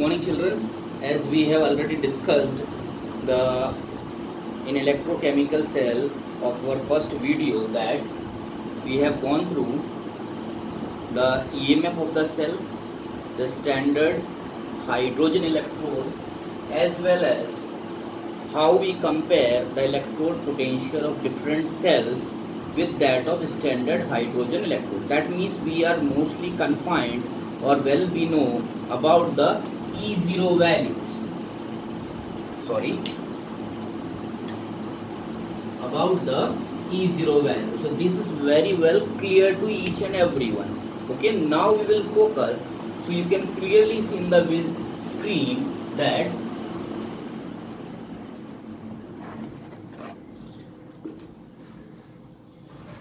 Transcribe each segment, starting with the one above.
morning children. As we have already discussed the in electrochemical cell of our first video that we have gone through the EMF of the cell, the standard hydrogen electrode, as well as how we compare the electrode potential of different cells with that of standard hydrogen electrode. That means we are mostly confined, or well we know about the E0 values. About the E0 value. So this is very well clear to each and everyone. Okay, now we will focus, so you can clearly see in the screen that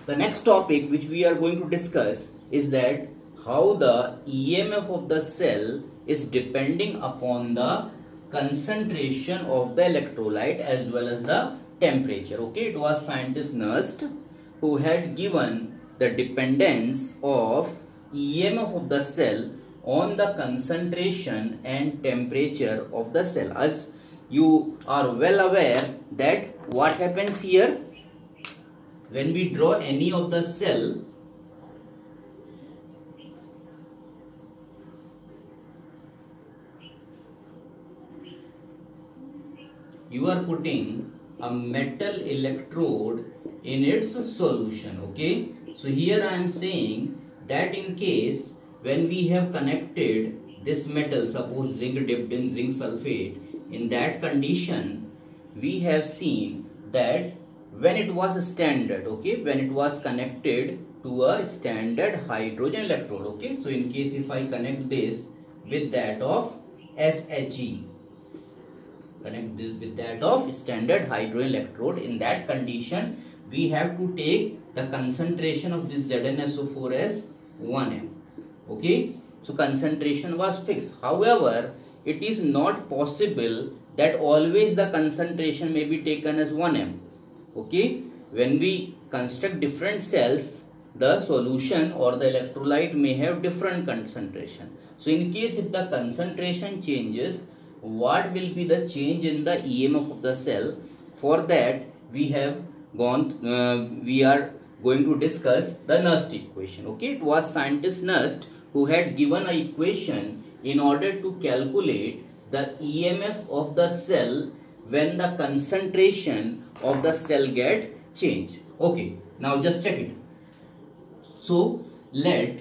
the next topic which we are going to discuss is that how the EMF of the cell is depending upon the concentration of the electrolyte as well as the temperature. Okay, it was scientist Nernst who had given the dependence of EMF of the cell on the concentration and temperature of the cell. As you are well aware that what happens here when we draw any of the cell, you are putting a metal electrode in its solution. Okay, so here I am saying that in case when we have connected this metal, suppose zinc dipped in zinc sulfate, in that condition we have seen that when it was standard, okay, when it was connected to a standard hydrogen electrode, okay, so in case if I connect this with that of SHE, connect this with that of standard hydrogen electrode, in that condition we have to take the concentration of this ZnSO4 as 1m. Okay, so concentration was fixed. However, it is not possible that always the concentration may be taken as 1m. Okay, when we construct different cells, the solution or the electrolyte may have different concentration. So in case if the concentration changes, what will be the change in the EMF of the cell? For that we are going to discuss the Nernst equation. Okay, it was scientist Nernst who had given an equation in order to calculate the EMF of the cell when the concentration of the cell get changed. Okay, now just check it. So let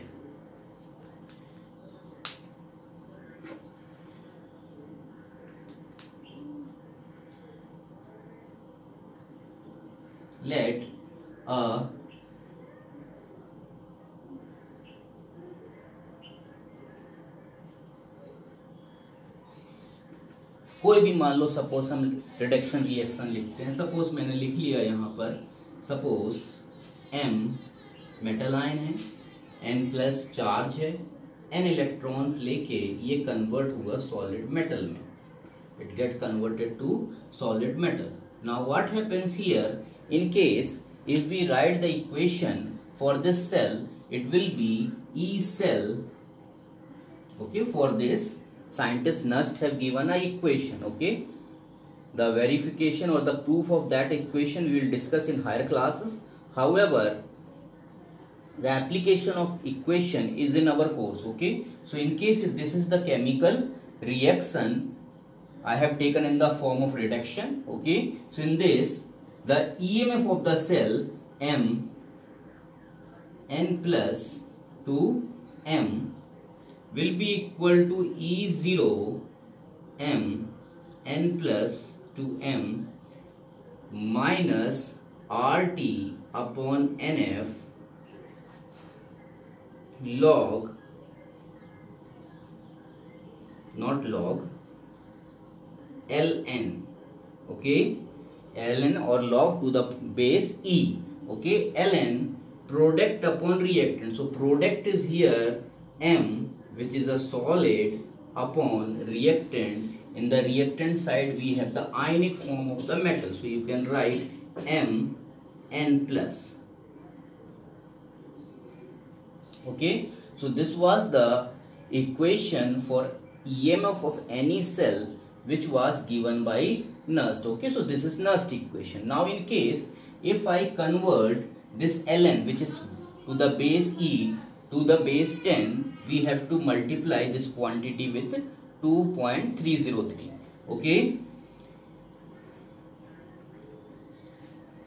कोई भी मान लो, suppose हम reduction reaction लिखते हैं, suppose मैंने लिख लिया यहाँ पर, सपोज M मेटल आयन है, N+ चार्ज है, N इलेक्ट्रॉन्स लेके ये कन्वर्ट हुआ सॉलिड मेटल में, it get converted to solid metal. Now what happens here, in case if we write the equation for this cell, it will be E cell. Okay, for this scientist Nernst have given a equation. Okay, the verification or the proof of that equation we will discuss in higher classes. However, the application of equation is in our course. Okay, so in case if this is the chemical reaction I have taken in the form of reduction. Okay, so in this the EMF of the cell M N+ to M will be equal to E0 M N+ to M minus RT upon NF log, not log, Ln. Okay, Ln or log to the base E. Okay, Ln product upon reactant. So product is here M, which is a solid, upon reactant. In the reactant side we have the ionic form of the metal, so you can write M N+. Okay, so this was the equation for EMF of any cell which was given by Nernst. Okay, so this is Nernst equation. Now in case if I convert this ln, which is to the base e to the base 10, we have to multiply this quantity with 2.303. okay,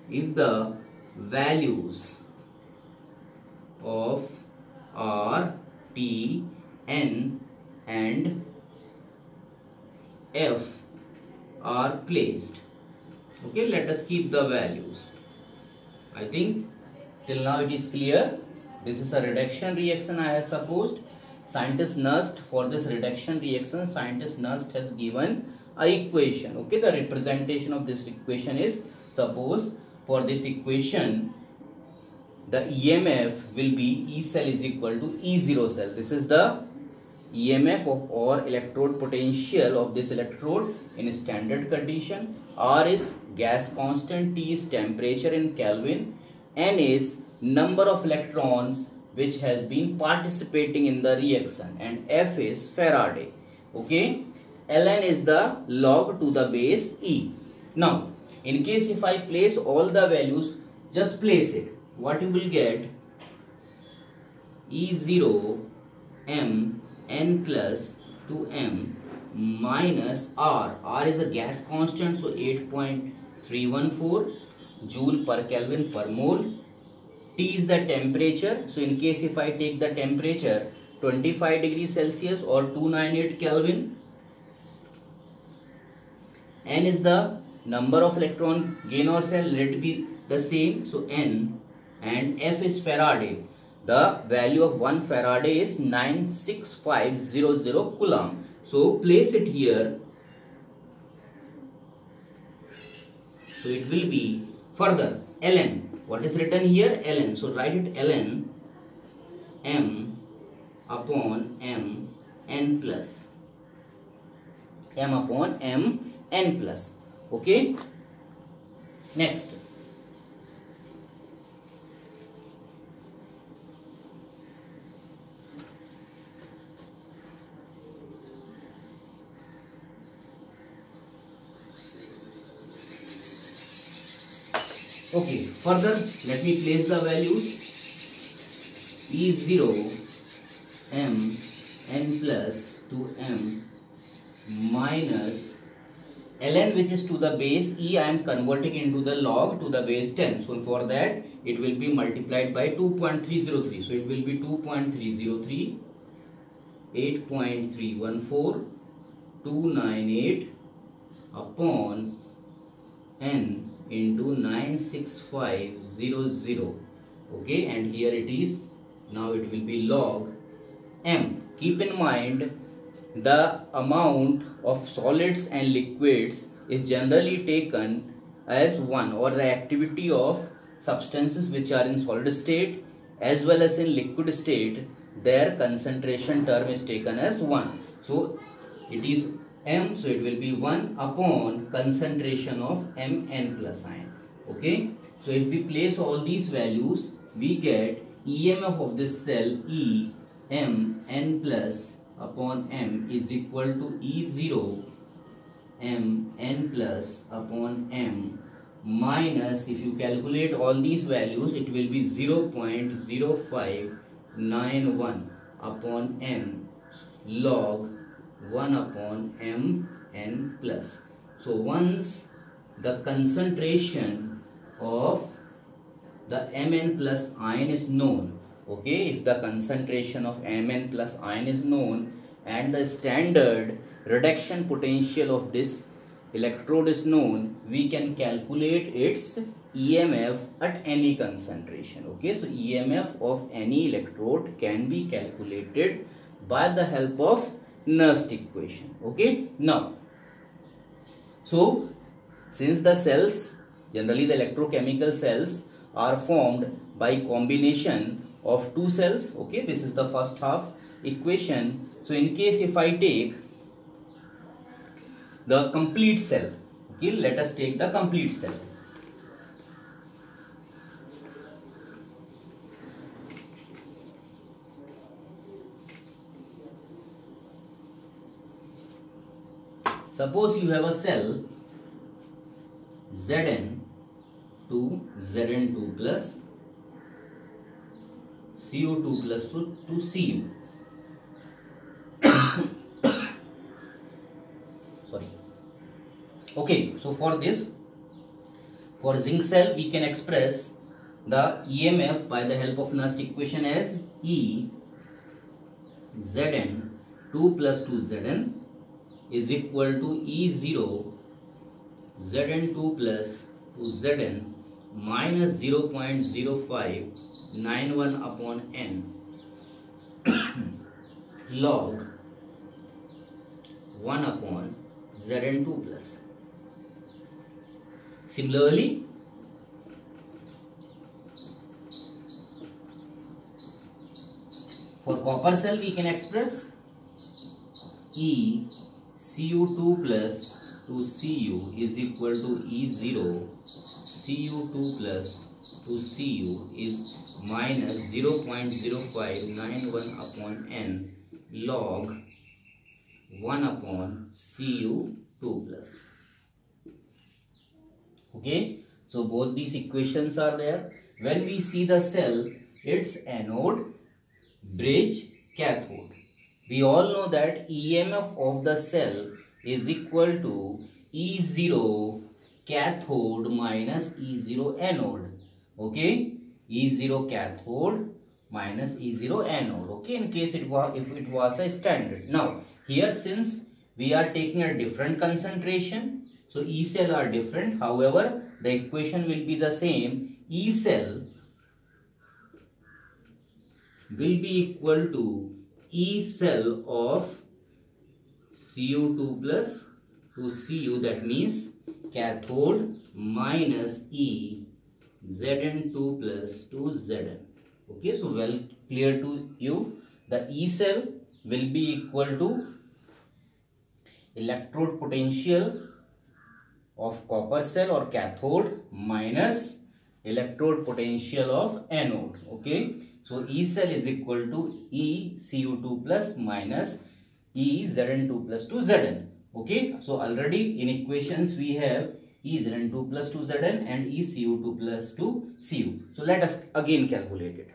if the values of R, T, N and F are placed. Okay, let us keep the values. I think till now it is clear. This is a reduction reaction I have supposed. Scientist Nernst, for this reduction reaction, scientist Nernst has given a equation. Okay, the representation of this equation is, suppose for this equation the EMF will be E cell is equal to E0 cell. This is the EMF of or electrode potential of this electrode in standard condition. R is gas constant, T is temperature in Kelvin, N is number of electrons which has been participating in the reaction, and F is Faraday. Okay, Ln is the log to the base E. Now in case if I place all the values, just place it, what you will get, E0 m n plus 2m minus R. R is a gas constant, so 8.314 joule per Kelvin per mole. T is the temperature, so in case if I take the temperature 25 degrees Celsius or 298 Kelvin. N is the number of electron gain or cell, let it be the same, so N, and F is Faraday. The value of 1 Faraday is 96500 Coulomb. So place it here. So it will be further Ln. What is written here? Ln. So write it Ln m upon m n plus. M upon m n plus. Okay. Next. Okay, further let me place the values. E0 m n plus 2m minus ln, which is to the base e, I am converting into the log to the base 10. So for that it will be multiplied by 2.303. So it will be 2.303, 8.314, 298 upon n into 96500. Okay, and here it is. Now it will be log m. Keep in mind the amount of solids and liquids is generally taken as 1, or the activity of substances which are in solid state as well as in liquid state, their concentration term is taken as 1. So it is m, so it will be 1 upon concentration of Mn plus ion. Okay, so if we place all these values, we get EMF of this cell E m n plus upon m is equal to E0 m n plus upon m minus, if you calculate all these values, it will be 0.0591 upon m log 1 upon m n plus. So once the concentration of the Mn plus ion is known, okay, if the concentration of Mn plus ion is known and the standard reduction potential of this electrode is known, we can calculate its EMF at any concentration. Okay, so EMF of any electrode can be calculated by the help of Nernst equation. Okay, now, so since the cells, generally the electrochemical cells are formed by combination of two cells. Okay, this is the first half equation. So in case if I take the complete cell, okay, let us take the complete cell. Suppose you have a cell Zn to Zn2 plus Cu2 plus to Cu. Sorry. Okay, so for this, for zinc cell, we can express the EMF by the help of Nernst equation as E Zn 2 plus 2 Zn is equal to E0 Zn2 plus 2 Zn minus 0.0591 upon N log 1 upon Zn2 plus. Similarly, for copper cell we can express E Cu2 plus 2Cu is equal to E0 Cu2 plus 2Cu is minus 0.0591 upon N log 1 upon Cu2 plus. Okay, so both these equations are there. When we see the cell, it's anode, bridge, cathode. We all know that EMF of the cell is equal to E0 cathode minus E0 anode. Okay, E0 cathode minus E0 anode. Okay, in case if it was a standard. Now here, since we are taking a different concentration, so E cell are different. However, the equation will be the same. E cell will be equal to E cell of Cu2 plus to Cu, that means cathode minus E Zn2 plus to Zn. Okay, so well clear to you. The E cell will be equal to electrode potential of copper cell or cathode minus electrode potential of anode. Okay, so E cell is equal to E Cu2 plus minus E Zn2 plus to Zn. Okay, so already in equations we have E Zn2 plus to Zn and E Cu2 plus to Cu. So let us again calculate it.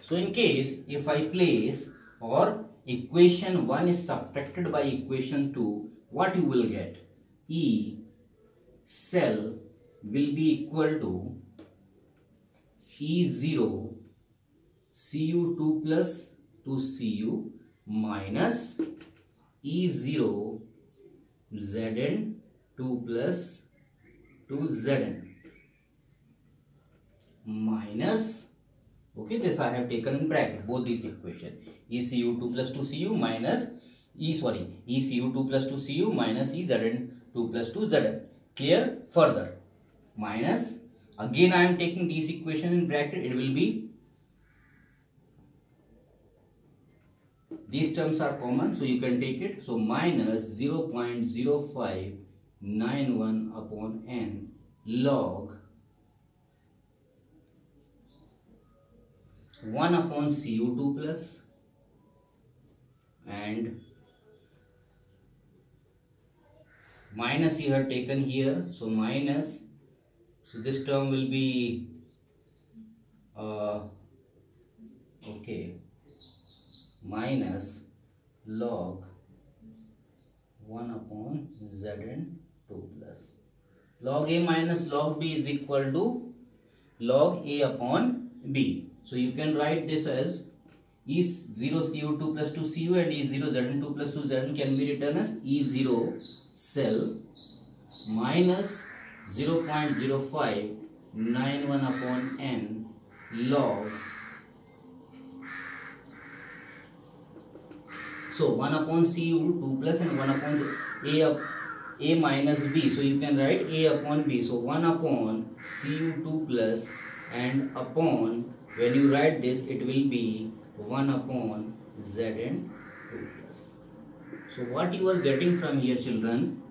So in case if I place or equation 1 is subtracted by equation 2, what you will get? E cell will be equal to E0 Cu2 plus 2Cu minus E0 Zn2 plus 2Zn minus, okay, this I have taken in bracket both these equations, ECU2 plus 2Cu minus ECU2 plus 2Cu minus EZn2 plus 2Zn. Clear? Further, minus, again I am taking these equations in bracket, it will be, these terms are common, so you can take it, so minus 0.0591 upon N log 1 upon Cu2 plus and minus you have taken here, so minus, so this term will be okay, minus log 1 upon Zn2 plus. Log A minus log B is equal to log A upon B. So you can write this as E0 Cu2 plus 2Cu and E0 Zn2 plus 2Zn can be written as E0 cell minus 0.0591 upon N log, so 1 upon Cu2 plus and 1 upon A minus B, so you can write A upon B, so 1 upon Cu2 plus and upon, when you write this it will be 1 upon Zn2 2 plus. So what you are getting from here, children?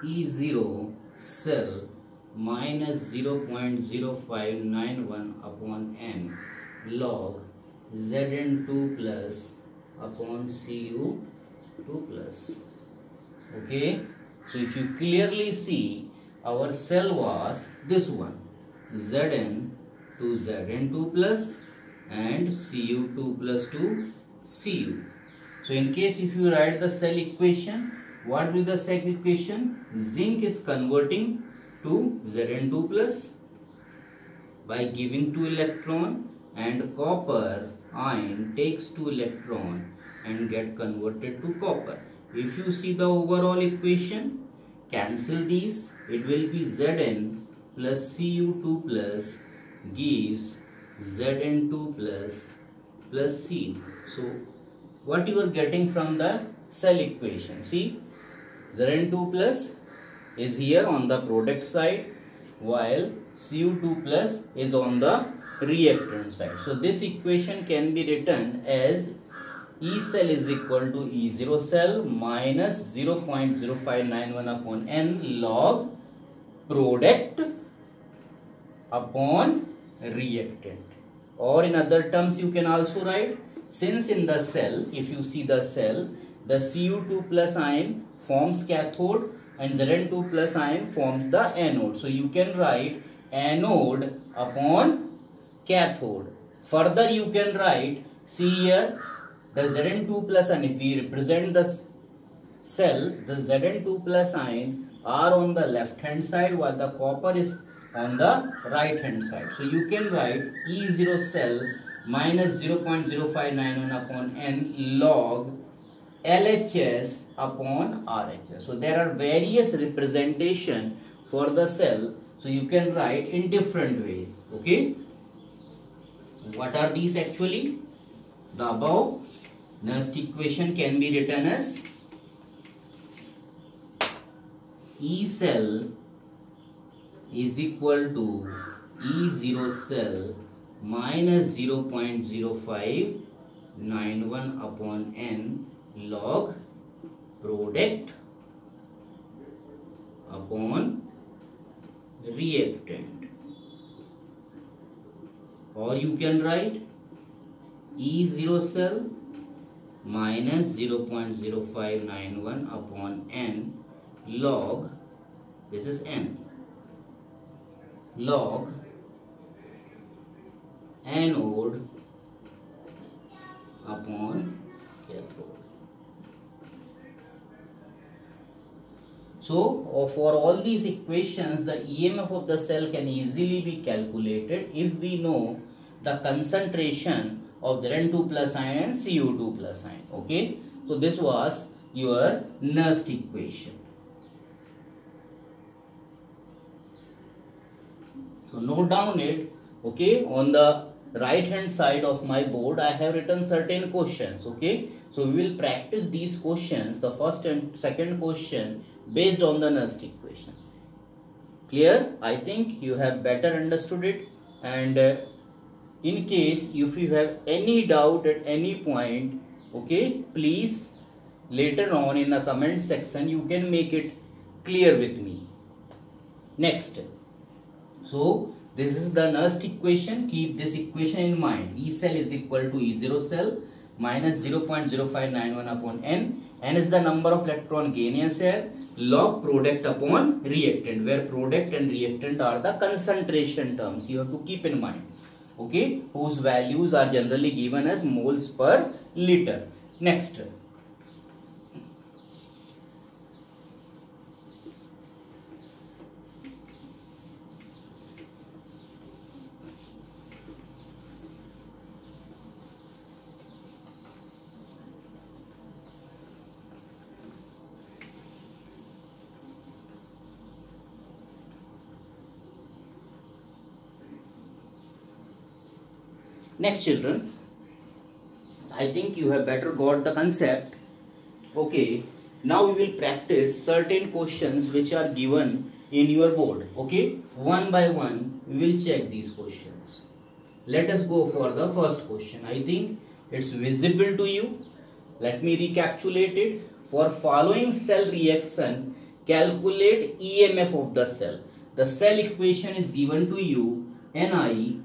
E0 cell minus 0.0591 upon n log Zn2 plus upon Cu2 plus. Okay, so if you clearly see, our cell was this one, Zn to Zn2 plus and Cu2 plus to Cu. So in case if you write the cell equation, what will the cell equation? Zinc is converting to Zn2 plus by giving 2 electron, and copper ion takes 2 electron and get converted to copper. If you see the overall equation, cancel these, it will be Zn plus Cu2 plus gives Zn2 plus Cu. So what you are getting from the cell equation? See, Zn2 plus is here on the product side, while Cu2 plus is on the reactant side. So this equation can be written as E cell is equal to E0 cell minus 0.0591 upon n log product upon reactant. Or in other terms, you can also write, since in the cell, if you see the cell, the Cu2 plus ion forms cathode and Zn2 plus ion forms the anode. So you can write anode upon cathode. Further you can write, see here, the Zn2 plus ion, if we represent the cell, the Zn2 plus ion are on the left hand side while the copper is on the right hand side. So you can write E0 cell minus 0.0591 upon n log LHS upon RHS. So there are various representation for the cell. So you can write in different ways. Okay. What are these actually? The above Nernst equation can be written as E cell is equal to E0 cell minus 0.0591 upon n log product upon reactant. Or you can write E0 cell minus 0.0591 upon n log, this is n, log anode upon cathode. So for all these equations, the EMF of the cell can easily be calculated if we know the concentration of Zn2 plus ion and Cu2 plus ion. Okay, so this was your Nernst equation. So note down it. Okay, on the right hand side of my board I have written certain questions. Okay, so we will practice these questions, the first and second question, based on the Nernst equation. Clear? I think you have better understood it, and in case if you have any doubt at any point, okay, please later on in the comment section you can make it clear with me. Next, so this is the Nernst equation. Keep this equation in mind. E cell is equal to E0 cell minus 0.0591 upon n. N is the number of electron gain in cell, log product upon reactant, where product and reactant are the concentration terms. You have to keep in mind. Okay, whose values are generally given as moles per liter. Next, Next children, I think you have better got the concept. Okay, now we will practice certain questions which are given in your board. Okay, one by one we will check these questions. Let us go for the first question. I think it's visible to you. Let me recapitulate it. For following cell reaction, calculate EMF of the cell. The cell equation is given to you. Ni,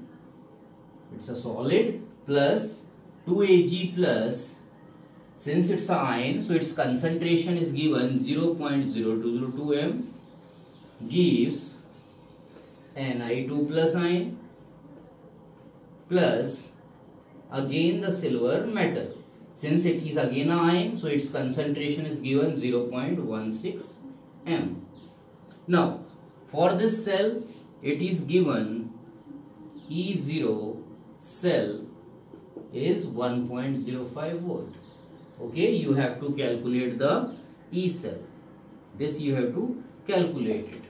it's a solid, plus 2Ag plus, since it's an ion, so its concentration is given 0.0202 m, gives Ni2 plus ion, plus again the silver metal. Since it is again an ion, so its concentration is given 0.16 m. Now, for this cell, it is given E0 cell is 1.05 volt. Okay, you have to calculate the E cell. This you have to calculate it.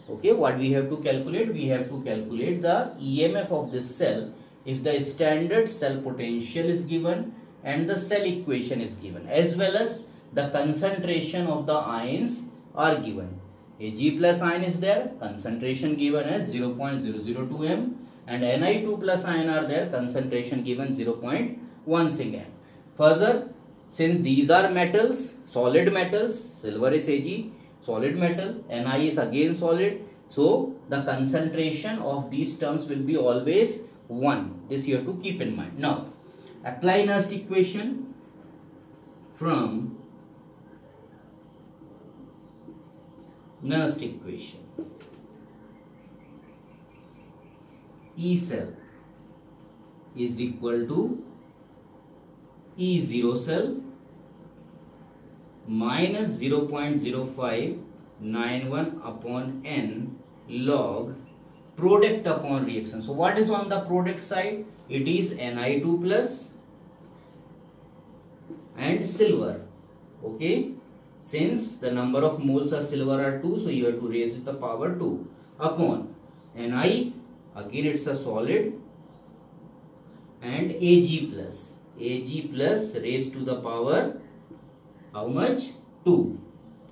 Okay, what we have to calculate? We have to calculate the EMF of this cell if the standard cell potential is given and the cell equation is given, as well as the concentration of the ions are given. Ag plus ion is there, concentration given as 0.002 m, and Ni2 plus ion are there, concentration given 0.16 m. Further, since these are metals, solid metals, silver is Ag, solid metal, Ni is again solid, so the concentration of these terms will be always 1. This you have to keep in mind. Now, apply Nernst equation from Nernst equation. E cell is equal to E0 cell minus 0.0591 upon n log product upon reaction. So what is on the product side? It is Ni2 plus and silver. Okay, since the number of moles of silver are 2, so you have to raise it the power 2 upon Ni, again it's a solid, and Ag plus raised to the power how much? 2.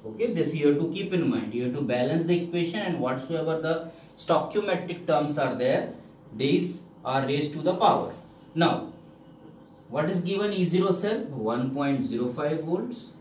Okay, this you have to keep in mind. You have to balance the equation, and whatsoever the stoichiometric terms are there, these are raised to the power. Now, what is given? E0 cell 1.05 volts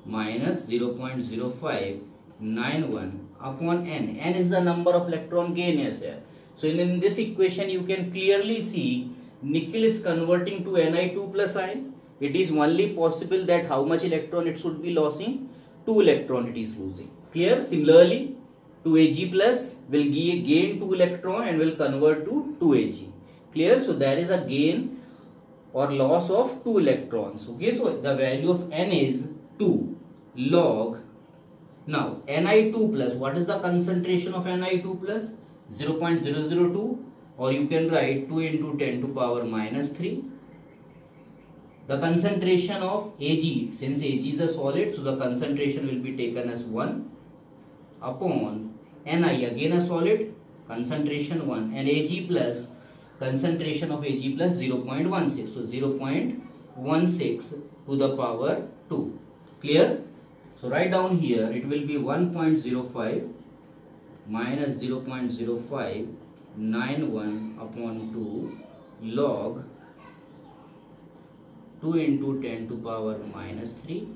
minus 0.0591 upon n. N is the number of electron gain here. So in this equation you can clearly see nickel is converting to Ni2 plus ion. It is only possible that how much electron it should be losing? 2 electron it is losing. Clear? Similarly, 2Ag plus will gain 2 electron and will convert to 2Ag. Clear? So there is a gain or loss of 2 electrons. Okay, so the value of n is 2 log. Now Ni2 plus, what is the concentration of Ni2 plus? 0.002, or you can write 2 into 10 to power minus 3. The concentration of Ag, since Ag is a solid, so the concentration will be taken as 1 upon Ni, again a solid, concentration 1, and Ag plus, concentration of Ag plus 0.16, so 0.16 to the power 2. Clear? So write down here, it will be 1.05 minus 0.0591 upon 2 log 2 into 10 to power minus 3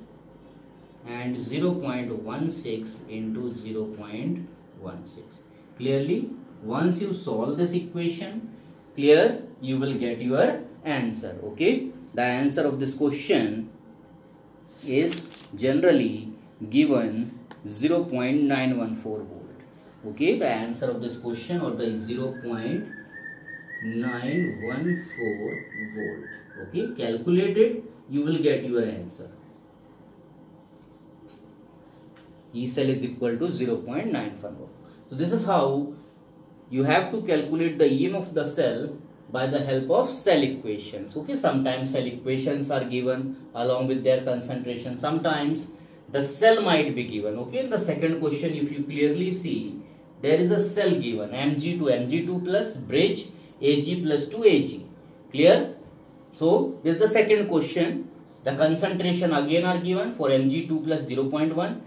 and 0.16 into 0.16. Clearly, once you solve this equation, clear, you will get your answer. Okay, the answer of this question is generally given 0.914 volt. Okay, the answer of this question or the 0.914 volt. Okay, calculate it, you will get your answer. E cell is equal to 0.95 volt. So this is how you have to calculate the EM of the cell by the help of cell equations. Okay, sometimes cell equations are given along with their concentration. Sometimes the cell might be given. Okay, in the second question, if you clearly see, there is a cell given Mg2 plus bridge Ag plus 2Ag. Clear? So this is the second question. The concentration again are given for Mg2 plus 0.1